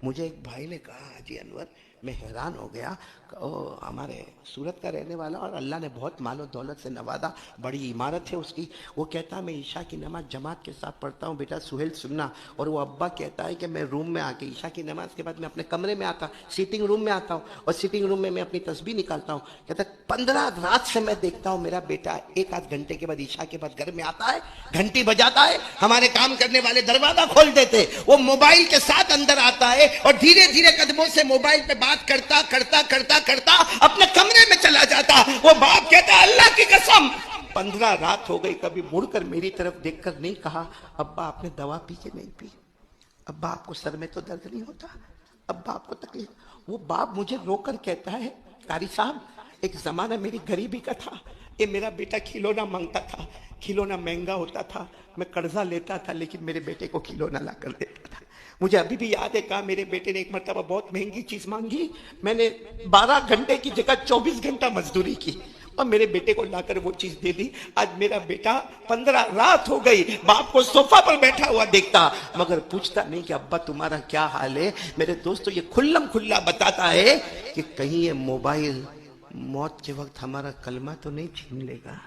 मुझे एक भाई ने कहा, हाजी अनवर, मैं हैरान हो गया। ओ, हमारे सूरत का रहने वाला और अल्लाह ने बहुत मालो दौलत से नवाजा, बड़ी इमारत है उसकी। वो कहता मैं ईशा की नमाज जमात के साथ पढ़ता हूँ बेटा सुहेल सुनना। और वो अब्बा कहता है कि मैं रूम में आके ईशा की नमाज के बाद मैं अपने कमरे में आता, सीटिंग रूम में आता हूँ और सीटिंग रूम में मैं अपनी तस्बीह निकालता हूँ। कहता 15 रात से मैं देखता हूँ मेरा बेटा एक आध घंटे के बाद ईशा के बाद घर में आता है, घंटी बजाता है, हमारे काम करने वाले दरवाजा खोल देते, वो मोबाइल के साथ अंदर आता है और धीरे धीरे कदमों से मोबाइल पे बात करता करता करता करता अपने कमरे में चला जाता। वो बाप कहता अल्लाह की कसम 15 रात हो गई, कभी मुड़कर मेरी तरफ देखकर नहीं कहा अब्बा आपने दवा पी के नहीं पी, अब्बा आपको सर में तो दर्द नहीं होता, अब्बा आपको तकलीफ। वो बाप मुझे रोकर कहता है कारी साहब एक जमाना मेरी गरीबी का था, ये मेरा बेटा खिलौना मांगता था, खिलौना महंगा होता था, मैं कर्जा लेता था लेकिन मेरे बेटे को खिलौना ला कर देता था। मुझे अभी भी याद है कहा मेरे बेटे ने एक मरतबा बहुत महंगी चीज मांगी, मैंने 12 घंटे की जगह 24 घंटा मजदूरी की और मेरे बेटे को लाकर वो चीज दे दी। आज मेरा बेटा 15 रात हो गई बाप को सोफा पर बैठा हुआ देखता मगर पूछता नहीं कि अब्बा तुम्हारा क्या हाल है। मेरे दोस्तों ये खुल्लम खुल्ला बताता है कि कहीं ये मोबाइल मौत के वक्त हमारा कलमा तो नहीं छीन लेगा।